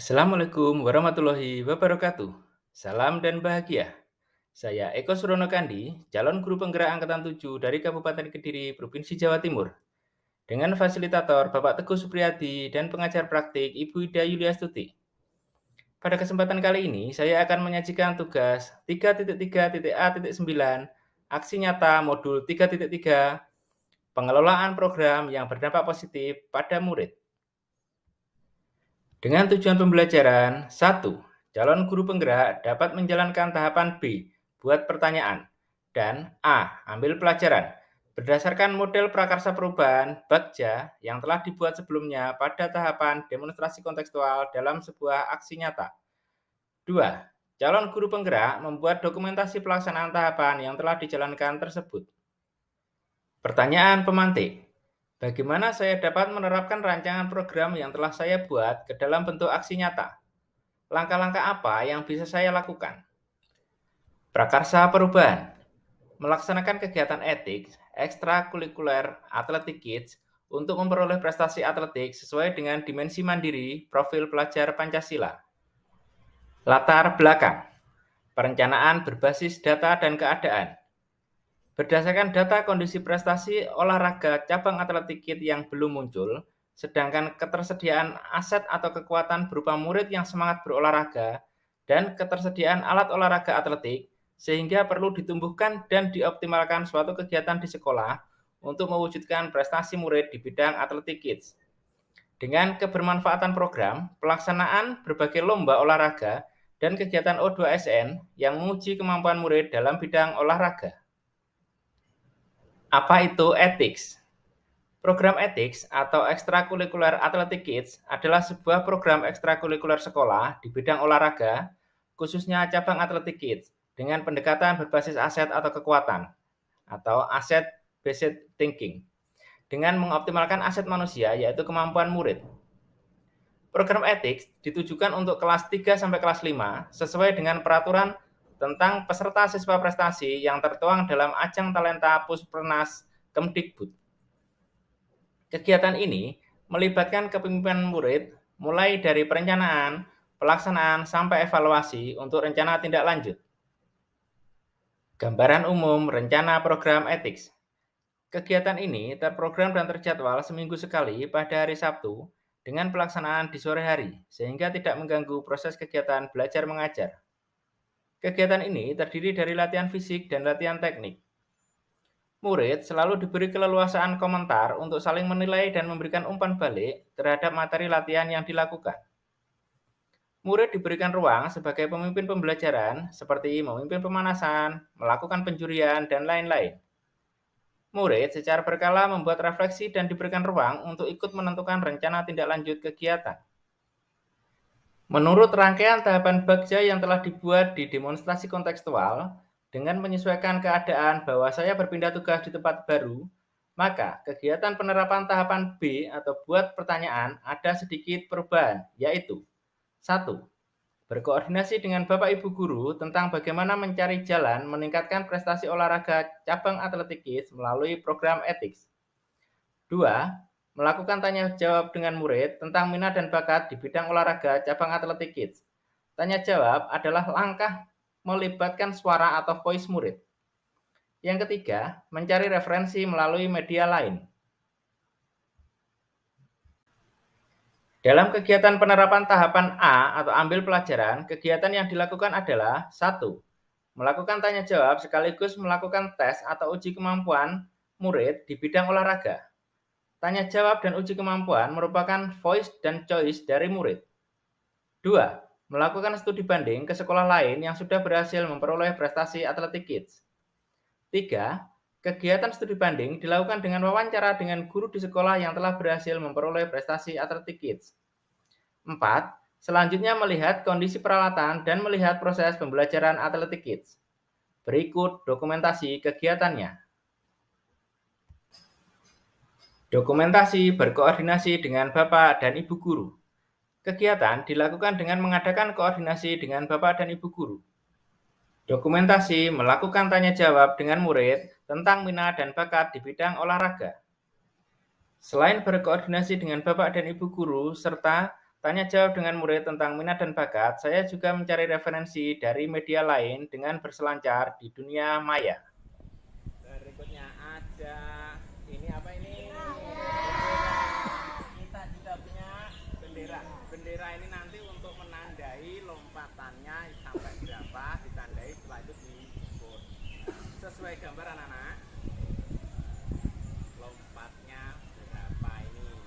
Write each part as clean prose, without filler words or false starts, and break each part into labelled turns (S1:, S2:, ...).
S1: Assalamualaikum warahmatullahi wabarakatuh. Salam dan bahagia. Saya Eko Surono Kandi, calon guru penggerak angkatan 7 dari Kabupaten Kediri, Provinsi Jawa Timur. Dengan fasilitator Bapak Teguh Supriyadi dan pengajar praktik Ibu Ida Yuliastuti. Pada kesempatan kali ini, saya akan menyajikan tugas 3.3.A.9, aksi nyata modul 3.3, pengelolaan program yang berdampak positif pada murid. Dengan tujuan pembelajaran, 1. Calon guru penggerak dapat menjalankan tahapan B, buat pertanyaan, dan A, ambil pelajaran, berdasarkan model prakarsa perubahan Bagja yang telah dibuat sebelumnya pada tahapan demonstrasi kontekstual dalam sebuah aksi nyata. 2. Calon guru penggerak membuat dokumentasi pelaksanaan tahapan yang telah dijalankan tersebut. Pertanyaan pemantik. Bagaimana saya dapat menerapkan rancangan program yang telah saya buat ke dalam bentuk aksi nyata? Langkah-langkah apa yang bisa saya lakukan? Prakarsa perubahan. Melaksanakan kegiatan etik, ekstrakurikuler, atletik kids untuk memperoleh prestasi atletik sesuai dengan dimensi mandiri profil pelajar Pancasila. Latar belakang. Perencanaan berbasis data dan keadaan. Berdasarkan data kondisi prestasi olahraga cabang atletik kids yang belum muncul, sedangkan ketersediaan aset atau kekuatan berupa murid yang semangat berolahraga dan ketersediaan alat olahraga atletik, sehingga perlu ditumbuhkan dan dioptimalkan suatu kegiatan di sekolah untuk mewujudkan prestasi murid di bidang atletik kids. Dengan kebermanfaatan program, pelaksanaan berbagai lomba olahraga, dan kegiatan O2SN yang menguji kemampuan murid dalam bidang olahraga. Apa itu ethics? Program ethics atau ekstrakurikuler atletik kids adalah sebuah program ekstrakurikuler sekolah di bidang olahraga, khususnya cabang atletik kids, dengan pendekatan berbasis aset atau kekuatan, atau asset-based thinking, dengan mengoptimalkan aset manusia, yaitu kemampuan murid. Program ethics ditujukan untuk kelas 3 sampai kelas 5 sesuai dengan peraturan tentang peserta siswa prestasi yang tertuang dalam Ajang Talenta Puspernas Kemdikbud. Kegiatan ini melibatkan kepemimpinan murid mulai dari perencanaan, pelaksanaan, sampai evaluasi untuk rencana tindak lanjut. Gambaran umum rencana program ethics. Kegiatan ini terprogram dan terjadwal seminggu sekali pada hari Sabtu dengan pelaksanaan di sore hari, sehingga tidak mengganggu proses kegiatan belajar mengajar. Kegiatan ini terdiri dari latihan fisik dan latihan teknik. Murid selalu diberi keleluasaan komentar untuk saling menilai dan memberikan umpan balik terhadap materi latihan yang dilakukan. Murid diberikan ruang sebagai pemimpin pembelajaran, seperti memimpin pemanasan, melakukan penjurian, dan lain-lain. Murid secara berkala membuat refleksi dan diberikan ruang untuk ikut menentukan rencana tindak lanjut kegiatan. Menurut rangkaian tahapan Bagja yang telah dibuat di demonstrasi kontekstual, dengan menyesuaikan keadaan bahwa saya berpindah tugas di tempat baru, maka kegiatan penerapan tahapan B atau buat pertanyaan ada sedikit perubahan, yaitu 1. Berkoordinasi dengan Bapak Ibu Guru tentang bagaimana mencari jalan meningkatkan prestasi olahraga cabang atletik kids melalui program ethics. 2. Melakukan tanya jawab dengan murid tentang minat dan bakat di bidang olahraga cabang atletik kids. Tanya jawab adalah langkah melibatkan suara atau voice murid. Yang ketiga, mencari referensi melalui media lain. Dalam kegiatan penerapan tahapan A atau ambil pelajaran, kegiatan yang dilakukan adalah 1. Melakukan tanya jawab sekaligus melakukan tes atau uji kemampuan murid di bidang olahraga. Tanya jawab dan uji kemampuan merupakan voice dan choice dari murid. 2. Melakukan studi banding ke sekolah lain yang sudah berhasil memperoleh prestasi atletik kids. 3. Kegiatan studi banding dilakukan dengan wawancara dengan guru di sekolah yang telah berhasil memperoleh prestasi atletik kids. 4. Selanjutnya melihat kondisi peralatan dan melihat proses pembelajaran atletik kids. Berikut dokumentasi kegiatannya. Dokumentasi berkoordinasi dengan Bapak dan Ibu Guru. Kegiatan dilakukan dengan mengadakan koordinasi dengan Bapak dan Ibu Guru. Dokumentasi melakukan tanya jawab dengan murid tentang minat dan bakat di bidang olahraga. Selain berkoordinasi dengan Bapak dan Ibu Guru serta tanya jawab dengan murid tentang minat dan bakat, saya juga mencari referensi dari media lain dengan berselancar di dunia maya. Berikutnya ada ini apa ini? Bendera. Kita juga punya bendera. Bendera ini nanti untuk menandai lompatannya sampai berapa, ditandai setelah itu diukur. Sesuai gambar anak-anak. Lompatnya berapa ini?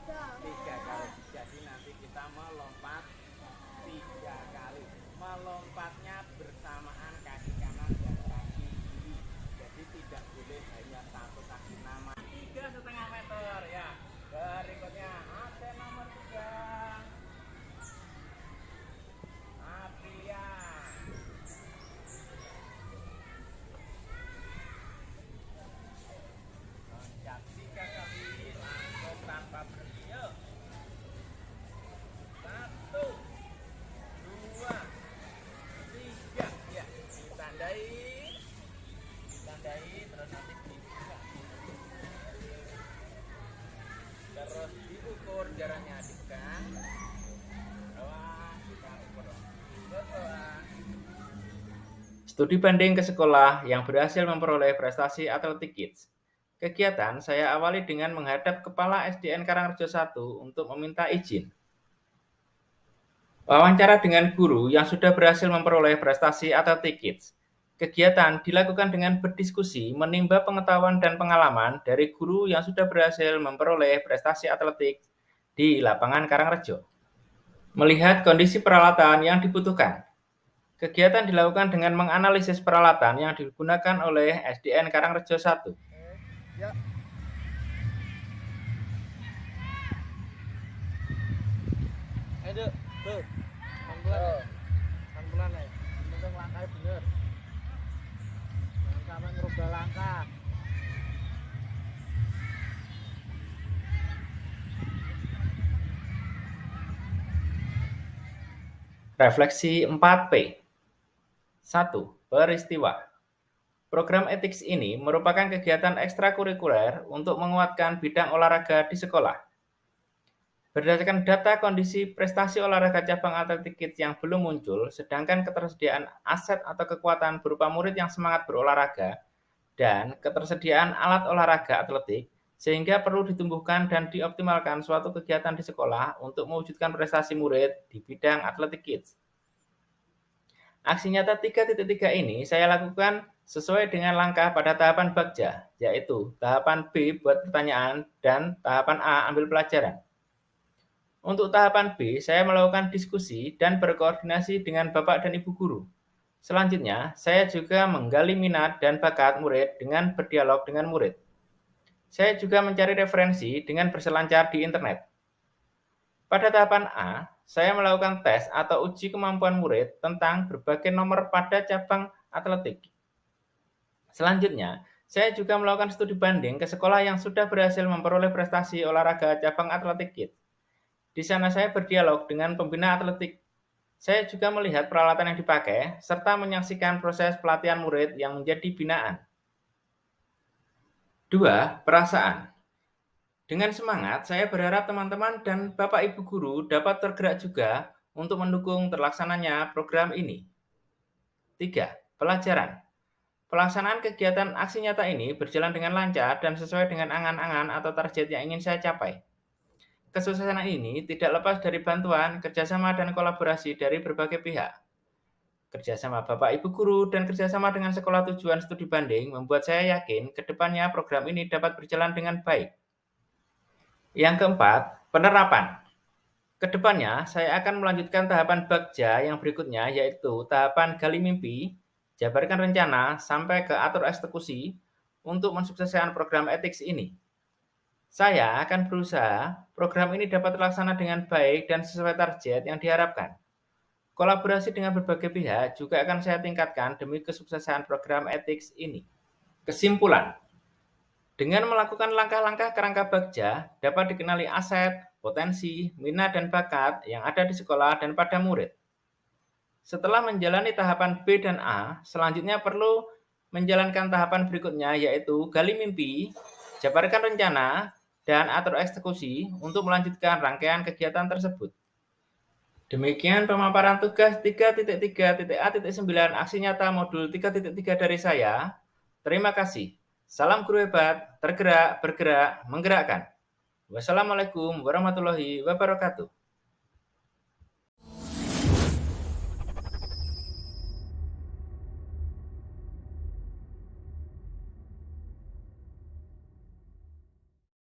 S1: 3 kali. Jadi nanti kita melompat 3 kali. Melompatnya bersamaan kaki kanan dan kaki kiri. Jadi tidak boleh hanya satu kaki nama. 3,5 meter ya. Berikutnya ada nomor 3. Aprilia. Loncat 3 kali langsung tanpa berhenti. Yuk. 1, 2, 3. Ya, ditandai terus nanti dibuka. Terus diukur jaraknya, dipegang. Bawah, kita ukur. Ke bawah. Studi banding ke sekolah yang berhasil memperoleh prestasi Atletik Kids. Kegiatan saya awali dengan menghadap Kepala SDN Karangrejo 1 untuk meminta izin. Wawancara dengan guru yang sudah berhasil memperoleh prestasi Atletik Kids. Kegiatan dilakukan dengan berdiskusi, menimba pengetahuan dan pengalaman dari guru yang sudah berhasil memperoleh prestasi atletik di lapangan Karangrejo. Melihat kondisi peralatan yang dibutuhkan. Kegiatan dilakukan dengan menganalisis peralatan yang digunakan oleh SDN Karangrejo 1.
S2: Ya. Ayo, tuh. Pelan-pelan ya. Penting langkahnya bener. Jangan sampai ngerubah langkah.
S1: Refleksi 4P. 1. Peristiwa. Program Ethics ini merupakan kegiatan ekstrakurikuler untuk menguatkan bidang olahraga di sekolah. Berdasarkan data kondisi prestasi olahraga cabang atletik kids yang belum muncul, sedangkan ketersediaan aset atau kekuatan berupa murid yang semangat berolahraga dan ketersediaan alat olahraga atletik, sehingga perlu ditumbuhkan dan dioptimalkan suatu kegiatan di sekolah untuk mewujudkan prestasi murid di bidang atletik kids. Aksi nyata 3.3 ini saya lakukan sesuai dengan langkah pada tahapan Bagja, yaitu tahapan B buat pertanyaan dan tahapan A ambil pelajaran. Untuk tahapan B, saya melakukan diskusi dan berkoordinasi dengan Bapak dan Ibu guru. Selanjutnya, saya juga menggali minat dan bakat murid dengan berdialog dengan murid. Saya juga mencari referensi dengan berselancar di internet. Pada tahapan A, saya melakukan tes atau uji kemampuan murid tentang berbagai nomor pada cabang atletik. Selanjutnya, saya juga melakukan studi banding ke sekolah yang sudah berhasil memperoleh prestasi olahraga cabang atletik kids. Di sana saya berdialog dengan pembina atletik. Saya juga melihat peralatan yang dipakai, serta menyaksikan proses pelatihan murid yang menjadi binaan. 2. Perasaan. Dengan semangat, saya berharap teman-teman dan Bapak Ibu guru dapat tergerak juga untuk mendukung terlaksananya program ini. 3. Pelajaran. Pelaksanaan kegiatan aksi nyata ini berjalan dengan lancar dan sesuai dengan angan-angan atau target yang ingin saya capai. Kesuksesan ini tidak lepas dari bantuan, kerjasama, dan kolaborasi dari berbagai pihak. Kerjasama Bapak Ibu guru dan kerjasama dengan sekolah tujuan studi banding membuat saya yakin ke depannya program ini dapat berjalan dengan baik. Yang keempat, penerapan. Kedepannya, saya akan melanjutkan tahapan Bagja yang berikutnya, yaitu tahapan gali mimpi, jabarkan rencana, sampai ke atur eksekusi untuk mensukseskan program ethics ini. Saya akan berusaha program ini dapat terlaksana dengan baik dan sesuai target yang diharapkan. Kolaborasi dengan berbagai pihak juga akan saya tingkatkan demi kesuksesan program ethics ini. Kesimpulan, dengan melakukan langkah-langkah kerangka Bagja, dapat dikenali aset, potensi, minat, dan bakat yang ada di sekolah dan pada murid. Setelah menjalani tahapan B dan A, selanjutnya perlu menjalankan tahapan berikutnya, yaitu gali mimpi, jabarkan rencana, dan atur eksekusi untuk melanjutkan rangkaian kegiatan tersebut. Demikian pemaparan tugas 3.3.A.9 aksi nyata modul 3.3 dari saya. Terima kasih. Salam guru hebat, tergerak, bergerak, menggerakkan. Wassalamualaikum warahmatullahi wabarakatuh.